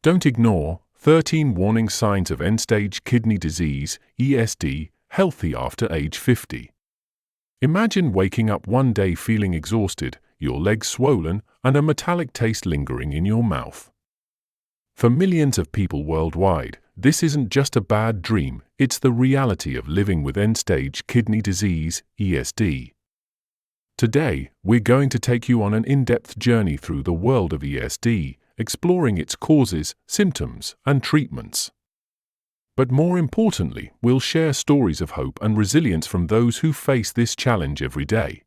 Don't ignore 13 warning signs of end-stage kidney disease, ESD, healthy after age 50. Imagine waking up one day feeling exhausted, your legs swollen, and a metallic taste lingering in your mouth. For millions of people worldwide, this isn't just a bad dream, it's the reality of living with end-stage kidney disease, ESD. Today, we're going to take you on an in-depth journey through the world of ESD, exploring its causes, symptoms, and treatments. But more importantly, we'll share stories of hope and resilience from those who face this challenge every day.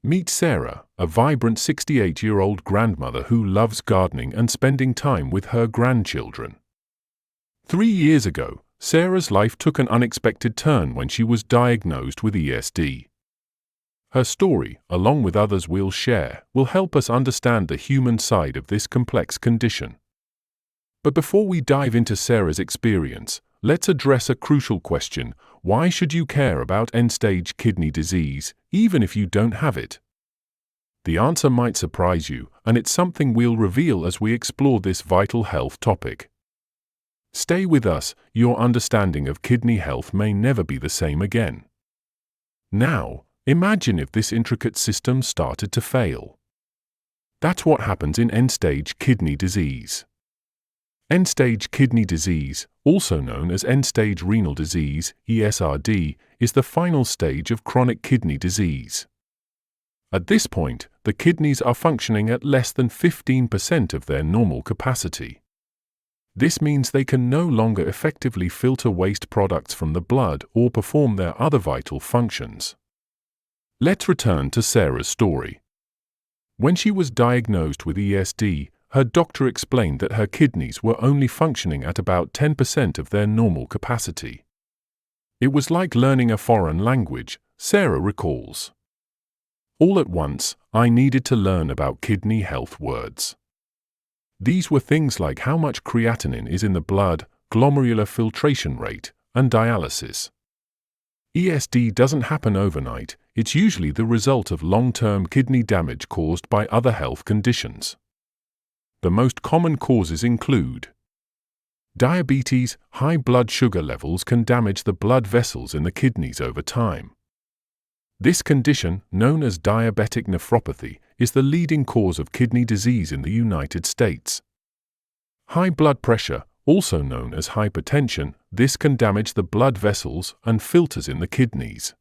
Meet Sarah, a vibrant 68-year-old grandmother who loves gardening and spending time with her grandchildren. 3 years ago, Sarah's life took an unexpected turn when she was diagnosed with ESD. Her story, along with others we'll share, will help us understand the human side of this complex condition. But before we dive into Sarah's experience, let's address a crucial question: why should you care about end-stage kidney disease, even if you don't have it? The answer might surprise you, and it's something we'll reveal as we explore this vital health topic. Stay with us, your understanding of kidney health may never be the same again. Now, imagine if this intricate system started to fail. That's what happens in end-stage kidney disease. End-stage kidney disease, also known as end-stage renal disease, ESRD, is the final stage of chronic kidney disease. At this point, the kidneys are functioning at less than 15% of their normal capacity. This means they can no longer effectively filter waste products from the blood or perform their other vital functions. Let's return to Sarah's story. When she was diagnosed with ESD, her doctor explained that her kidneys were only functioning at about 10% of their normal capacity. It was like learning a foreign language, Sarah recalls. All at once, I needed to learn about kidney health words. These were things like how much creatinine is in the blood, glomerular filtration rate, and dialysis. ESD doesn't happen overnight, it's usually the result of long-term kidney damage caused by other health conditions. The most common causes include diabetes. High blood sugar levels can damage the blood vessels in the kidneys over time. This condition, known as diabetic nephropathy, is the leading cause of kidney disease in the United States. High blood pressure, also known as hypertension, this can damage the blood vessels and filters in the kidneys.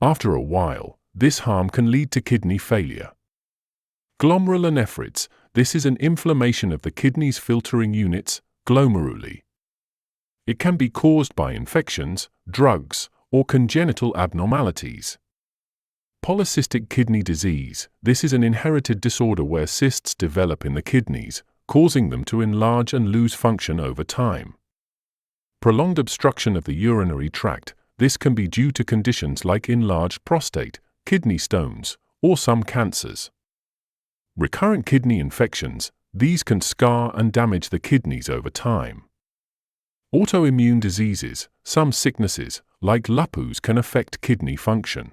After a while, this harm can lead to kidney failure. Glomerulonephritis, this is an inflammation of the kidney's filtering units, glomeruli. It can be caused by infections, drugs, or congenital abnormalities. Polycystic kidney disease, this is an inherited disorder where cysts develop in the kidneys, causing them to enlarge and lose function over time. Prolonged obstruction of the urinary tract, this can be due to conditions like enlarged prostate, kidney stones, or some cancers. Recurrent kidney infections, these can scar and damage the kidneys over time. Autoimmune diseases, some sicknesses, like lupus, can affect kidney function.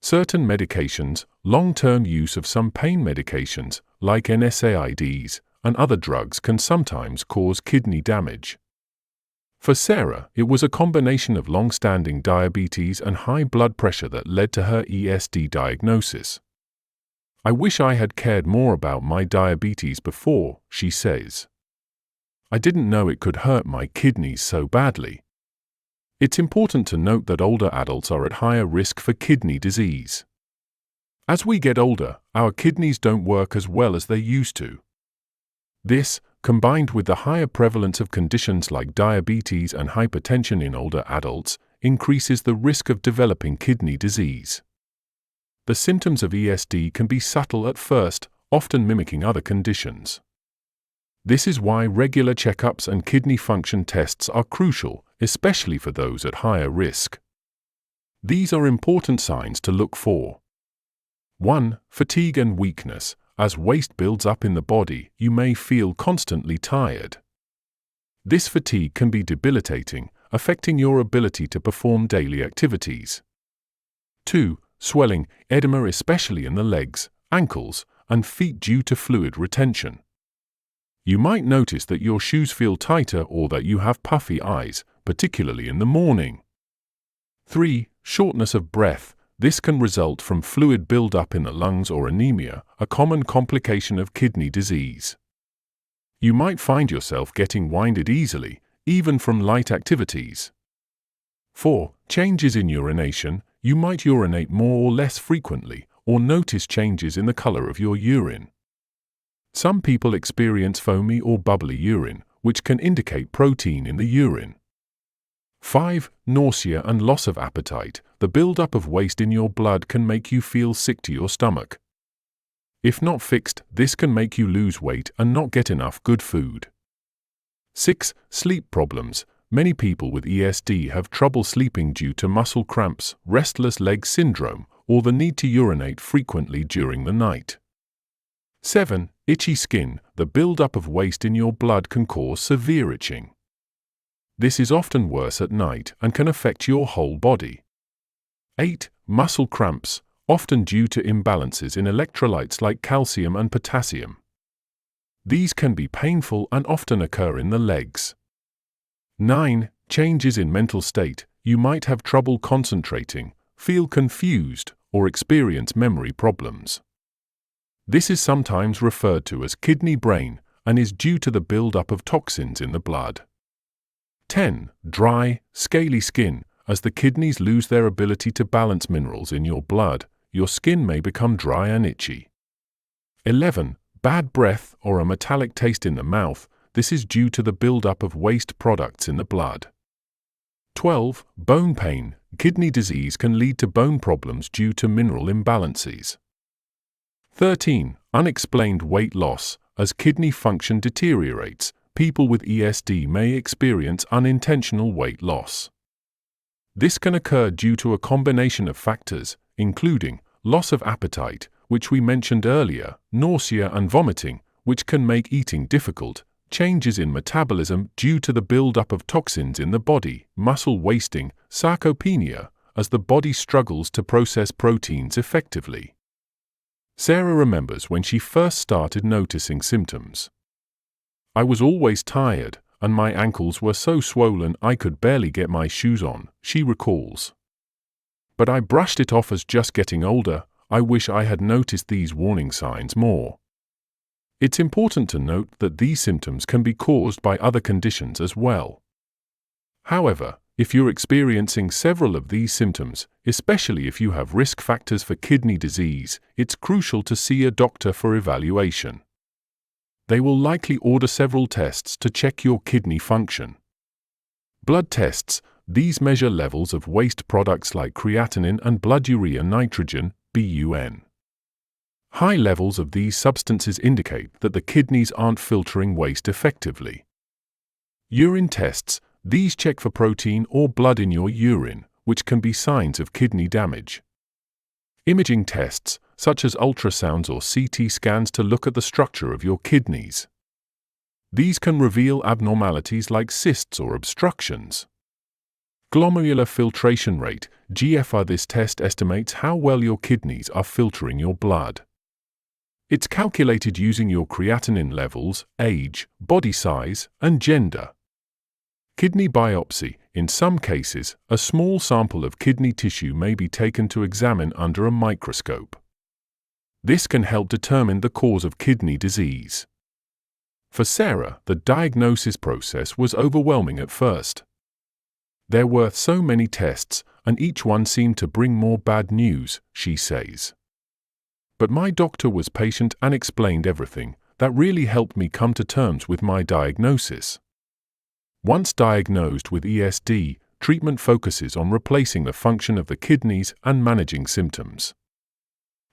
Certain medications, long-term use of some pain medications, like NSAIDs, and other drugs can sometimes cause kidney damage. For Sarah, it was a combination of long-standing diabetes and high blood pressure that led to her ESD diagnosis. I wish I had cared more about my diabetes before, she says. I didn't know it could hurt my kidneys so badly. It's important to note that older adults are at higher risk for kidney disease. As we get older, our kidneys don't work as well as they used to. This, combined with the higher prevalence of conditions like diabetes and hypertension in older adults, increases the risk of developing kidney disease. The symptoms of ESD can be subtle at first, often mimicking other conditions. This is why regular checkups and kidney function tests are crucial, especially for those at higher risk. These are important signs to look for. 1. Fatigue and weakness. As waste builds up in the body, you may feel constantly tired. This fatigue can be debilitating, affecting your ability to perform daily activities. 2. Swelling, edema, especially in the legs, ankles, and feet due to fluid retention. You might notice that your shoes feel tighter or that you have puffy eyes, particularly in the morning. 3. Shortness of breath. This can result from fluid buildup in the lungs or anemia, a common complication of kidney disease. You might find yourself getting winded easily, even from light activities. 4. Changes in urination. You might urinate more or less frequently, or notice changes in the color of your urine. Some people experience foamy or bubbly urine, which can indicate protein in the urine. 5. Nausea and loss of appetite. The buildup of waste in your blood can make you feel sick to your stomach. If not fixed, this can make you lose weight and not get enough good food. 6. Sleep problems. Many people with ESD have trouble sleeping due to muscle cramps, restless leg syndrome, or the need to urinate frequently during the night. 7. Itchy skin. The buildup of waste in your blood can cause severe itching. This is often worse at night and can affect your whole body. 8. Muscle cramps, often due to imbalances in electrolytes like calcium and potassium. These can be painful and often occur in the legs. 9. Changes in mental state. You might have trouble concentrating, feel confused, or experience memory problems. This is sometimes referred to as kidney brain and is due to the buildup of toxins in the blood. 10. Dry, scaly skin. As the kidneys lose their ability to balance minerals in your blood, your skin may become dry and itchy. 11. Bad breath or a metallic taste in the mouth. This is due to the buildup of waste products in the blood. 12. Bone pain. Kidney disease can lead to bone problems due to mineral imbalances. 13. Unexplained weight loss. As kidney function deteriorates, people with ESD may experience unintentional weight loss. This can occur due to a combination of factors, including loss of appetite, which we mentioned earlier, nausea and vomiting, which can make eating difficult, changes in metabolism due to the buildup of toxins in the body, muscle wasting, sarcopenia, as the body struggles to process proteins effectively. Sarah remembers when she first started noticing symptoms. I was always tired, and my ankles were so swollen I could barely get my shoes on, she recalls. But I brushed it off as just getting older. I wish I had noticed these warning signs more. It's important to note that these symptoms can be caused by other conditions as well. However, if you're experiencing several of these symptoms, especially if you have risk factors for kidney disease, it's crucial to see a doctor for evaluation. They will likely order several tests to check your kidney function. Blood tests. These measure levels of waste products like creatinine and blood urea nitrogen, BUN. High levels of these substances indicate that the kidneys aren't filtering waste effectively. Urine tests. These check for protein or blood in your urine, which can be signs of kidney damage. Imaging tests, such as ultrasounds or CT scans to look at the structure of your kidneys. These can reveal abnormalities like cysts or obstructions. Glomerular filtration rate, GFR. This test estimates how well your kidneys are filtering your blood. It's calculated using your creatinine levels, age, body size, and gender. Kidney biopsy. In some cases, a small sample of kidney tissue may be taken to examine under a microscope. This can help determine the cause of kidney disease. For Sarah, the diagnosis process was overwhelming at first. There were so many tests, and each one seemed to bring more bad news, she says. But my doctor was patient and explained everything. That really helped me come to terms with my diagnosis. Once diagnosed with ESD, treatment focuses on replacing the function of the kidneys and managing symptoms.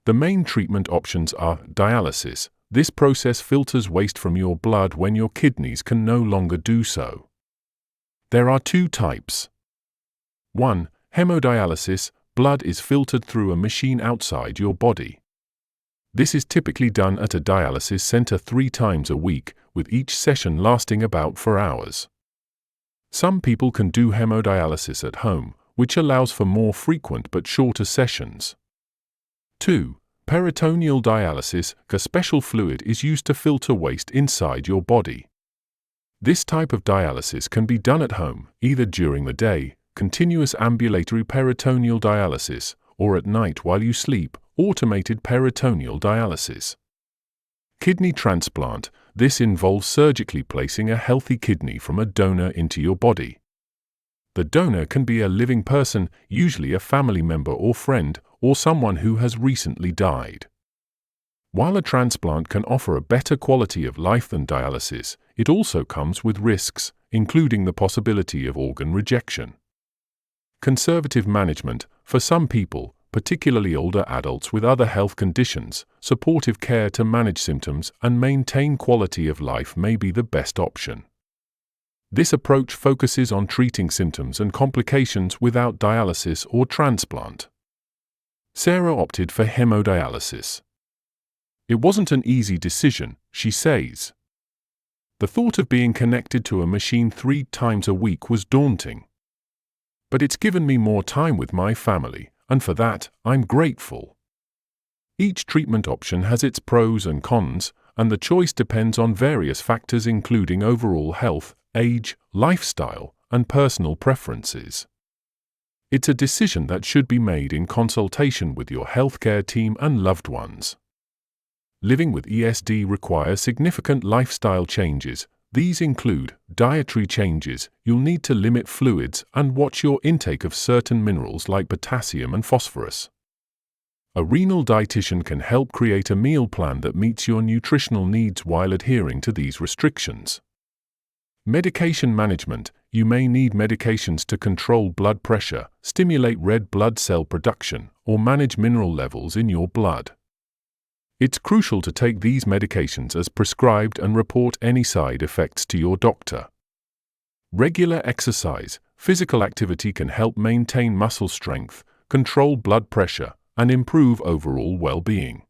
The main treatment options are dialysis. This process filters waste from your blood when your kidneys can no longer do so. There are two types. 1. Hemodialysis. Blood is filtered through a machine outside your body. This is typically done at a dialysis center 3 times a week, with each session lasting about 4 hours. Some people can do hemodialysis at home, which allows for more frequent but shorter sessions. 2. Peritoneal dialysis, a special fluid is used to filter waste inside your body. This type of dialysis can be done at home, either during the day, continuous ambulatory peritoneal dialysis, or at night while you sleep, automated peritoneal dialysis. Kidney transplant. This involves surgically placing a healthy kidney from a donor into your body. The donor can be a living person, usually a family member or friend, or someone who has recently died. While a transplant can offer a better quality of life than dialysis, it also comes with risks, including the possibility of organ rejection. Conservative management. For some people, particularly older adults with other health conditions, supportive care to manage symptoms and maintain quality of life may be the best option. This approach focuses on treating symptoms and complications without dialysis or transplant. Sarah opted for hemodialysis. It wasn't an easy decision, she says. The thought of being connected to a machine 3 times a week was daunting. But it's given me more time with my family, and for that, I'm grateful. Each treatment option has its pros and cons, and the choice depends on various factors including overall health, age, lifestyle, and personal preferences. It's a decision that should be made in consultation with your healthcare team and loved ones. Living with ESD requires significant lifestyle changes. These include dietary changes. You'll need to limit fluids and watch your intake of certain minerals like potassium and phosphorus. A renal dietitian can help create a meal plan that meets your nutritional needs while adhering to these restrictions. Medication management. You may need medications to control blood pressure, stimulate red blood cell production, or manage mineral levels in your blood. It's crucial to take these medications as prescribed and report any side effects to your doctor. Regular exercise. Physical activity can help maintain muscle strength, control blood pressure, and improve overall well-being.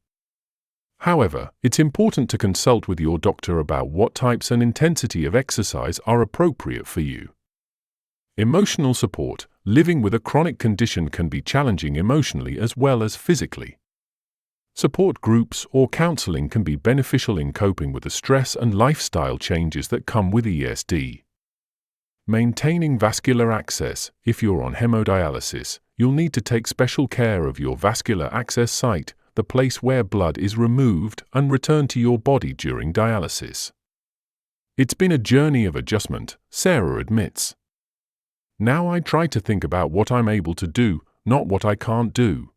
However, it's important to consult with your doctor about what types and intensity of exercise are appropriate for you. Emotional support. Living with a chronic condition can be challenging emotionally as well as physically. Support groups or counseling can be beneficial in coping with the stress and lifestyle changes that come with ESD. Maintaining vascular access. If you're on hemodialysis, you'll need to take special care of your vascular access site, the place where blood is removed and returned to your body during dialysis. It's been a journey of adjustment, Sarah admits. Now I try to think about what I'm able to do, not what I can't do.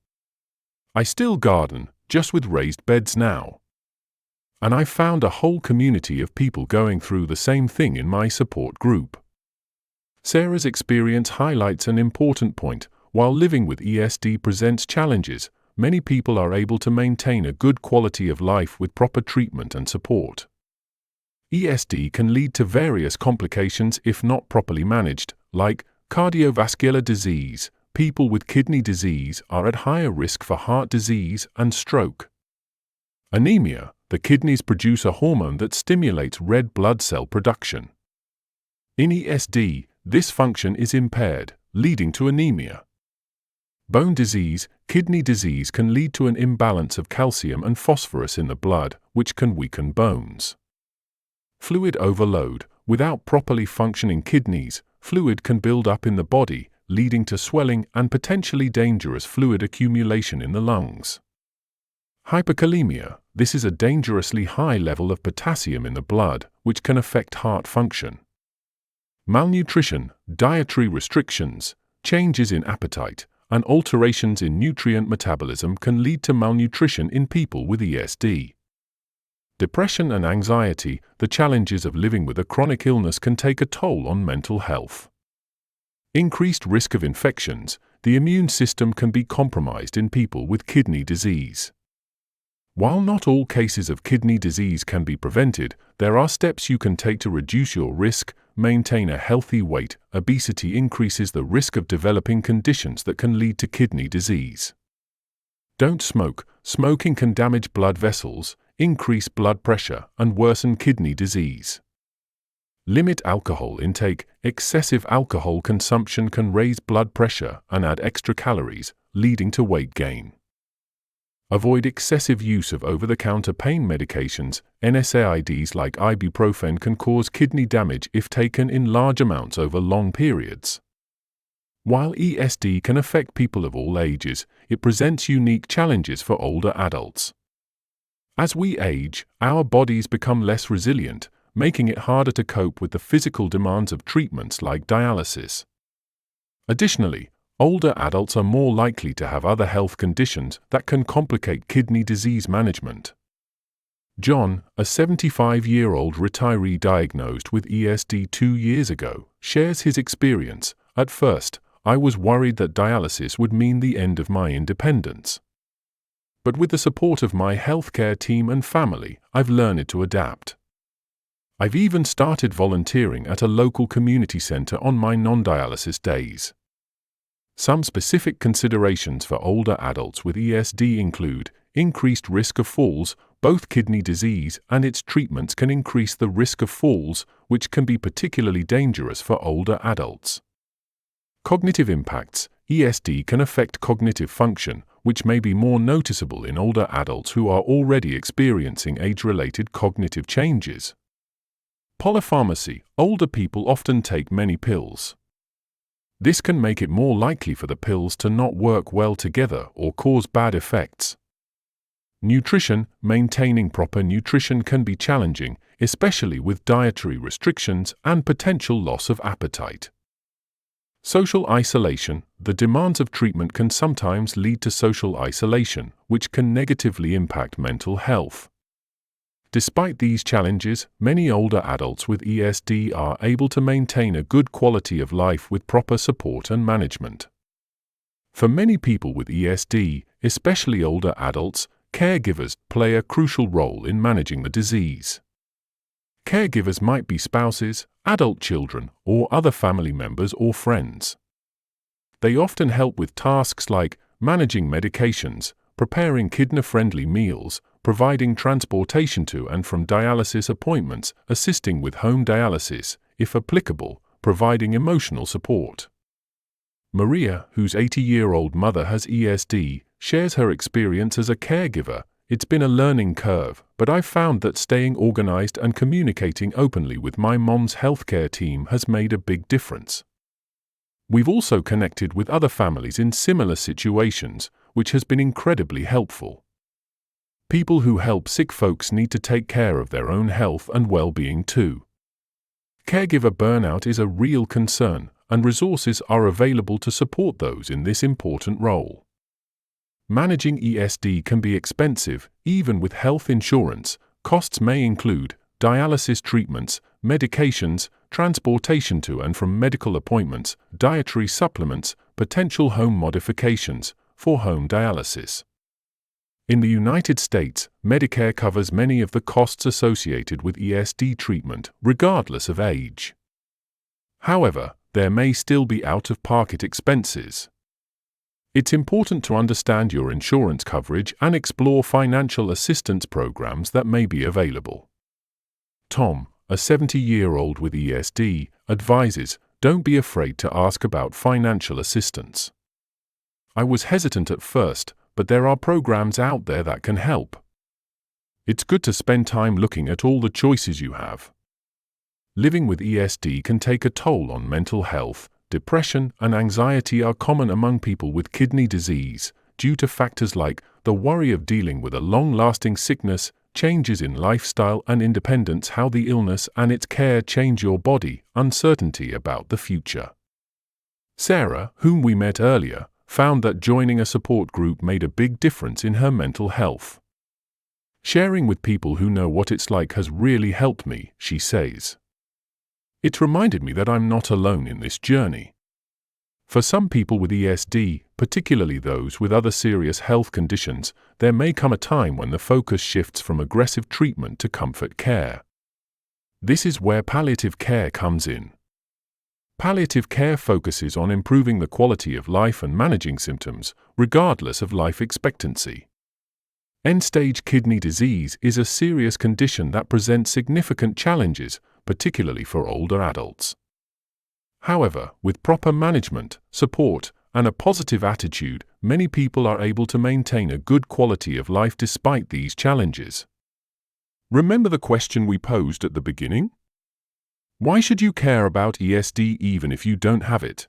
I still garden, just with raised beds now. And I've found a whole community of people going through the same thing in my support group. Sarah's experience highlights an important point. While living with ESD presents challenges, many people are able to maintain a good quality of life with proper treatment and support. ESD can lead to various complications if not properly managed, like cardiovascular disease. People with kidney disease are at higher risk for heart disease and stroke. Anemia. The kidneys produce a hormone that stimulates red blood cell production. In ESD, this function is impaired, leading to anemia. Bone disease. Kidney disease can lead to an imbalance of calcium and phosphorus in the blood, which can weaken bones. Fluid overload. Without properly functioning kidneys, fluid can build up in the body, leading to swelling and potentially dangerous fluid accumulation in the lungs. Hyperkalemia. This is a dangerously high level of potassium in the blood, which can affect heart function. Malnutrition. Dietary restrictions, changes in appetite, and alterations in nutrient metabolism can lead to malnutrition in people with ESD. Depression and anxiety. The challenges of living with a chronic illness can take a toll on mental health. Increased risk of infections. The immune system can be compromised in people with kidney disease. While not all cases of kidney disease can be prevented, there are steps you can take to reduce your risk. Maintain a healthy weight. Obesity increases the risk of developing conditions that can lead to kidney disease. Don't smoke. Smoking can damage blood vessels, increase blood pressure, and worsen kidney disease. Limit alcohol intake. Excessive alcohol consumption can raise blood pressure and add extra calories, leading to weight gain. Avoid excessive use of over-the-counter pain medications. NSAIDs like ibuprofen can cause kidney damage if taken in large amounts over long periods. While ESD can affect people of all ages, it presents unique challenges for older adults. As we age, our bodies become less resilient, making it harder to cope with the physical demands of treatments like dialysis. Additionally, older adults are more likely to have other health conditions that can complicate kidney disease management. John, a 75-year-old retiree diagnosed with ESD 2 years ago, shares his experience. At first, I was worried that dialysis would mean the end of my independence. But with the support of my healthcare team and family, I've learned to adapt. I've even started volunteering at a local community center on my non-dialysis days. Some specific considerations for older adults with ESD include increased risk of falls. Both kidney disease and its treatments can increase the risk of falls, which can be particularly dangerous for older adults. Cognitive impacts. ESD can affect cognitive function, which may be more noticeable in older adults who are already experiencing age-related cognitive changes. Polypharmacy. Older people often take many pills. This can make it more likely for the pills to not work well together or cause bad effects. Nutrition. Maintaining proper nutrition can be challenging, especially with dietary restrictions and potential loss of appetite. Social isolation. The demands of treatment can sometimes lead to social isolation, which can negatively impact mental health. Despite these challenges, many older adults with ESD are able to maintain a good quality of life with proper support and management. For many people with ESD, especially older adults, caregivers play a crucial role in managing the disease. Caregivers might be spouses, adult children, or other family members or friends. They often help with tasks like managing medications, preparing kidney-friendly meals, providing transportation to and from dialysis appointments, assisting with home dialysis, if applicable, providing emotional support. Maria, whose 80-year-old mother has ESD, shares her experience as a caregiver. It's been a learning curve, but I've found that staying organized and communicating openly with my mom's healthcare team has made a big difference. We've also connected with other families in similar situations, which has been incredibly helpful. People who help sick folks need to take care of their own health and well-being too. Caregiver burnout is a real concern, and resources are available to support those in this important role. Managing ESD can be expensive, even with health insurance. Costs may include dialysis treatments, medications, transportation to and from medical appointments, dietary supplements, potential home modifications for home dialysis. In the United States, Medicare covers many of the costs associated with ESD treatment, regardless of age. However, there may still be out-of-pocket expenses. It's important to understand your insurance coverage and explore financial assistance programs that may be available. Tom, a 70-year-old with ESD, advises, don't be afraid to ask about financial assistance. I was hesitant at first, but there are programs out there that can help. It's good to spend time looking at all the choices you have. Living with ESD can take a toll on mental health. Depression and anxiety are common among people with kidney disease due to factors like the worry of dealing with a long-lasting sickness, changes in lifestyle and independence, how the illness and its care change your body, uncertainty about the future. Sarah, whom we met earlier, found that joining a support group made a big difference in her mental health. Sharing with people who know what it's like has really helped me, she says. It reminded me that I'm not alone in this journey. For some people with ESD, particularly those with other serious health conditions, there may come a time when the focus shifts from aggressive treatment to comfort care. This is where palliative care comes in. Palliative care focuses on improving the quality of life and managing symptoms, regardless of life expectancy. End-stage kidney disease is a serious condition that presents significant challenges, particularly for older adults. However, with proper management, support, and a positive attitude, many people are able to maintain a good quality of life despite these challenges. Remember the question we posed at the beginning? Why should you care about ESD even if you don't have it?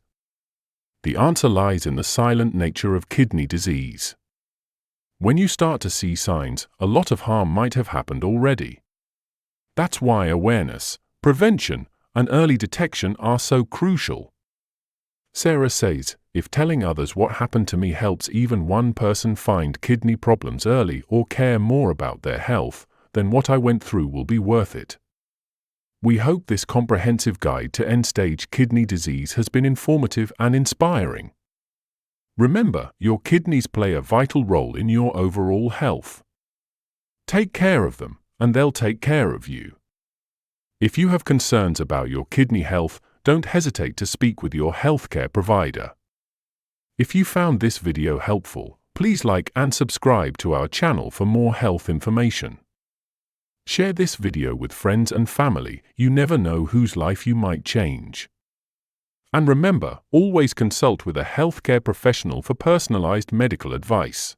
The answer lies in the silent nature of kidney disease. When you start to see signs, a lot of harm might have happened already. That's why awareness, prevention, and early detection are so crucial. Sarah says, if telling others what happened to me helps even one person find kidney problems early or care more about their health, then what I went through will be worth it. We hope this comprehensive guide to end-stage kidney disease has been informative and inspiring. Remember, your kidneys play a vital role in your overall health. Take care of them, and they'll take care of you. If you have concerns about your kidney health, don't hesitate to speak with your healthcare provider. If you found this video helpful, please like and subscribe to our channel for more health information. Share this video with friends and family. You never know whose life you might change. And remember, always consult with a healthcare professional for personalized medical advice.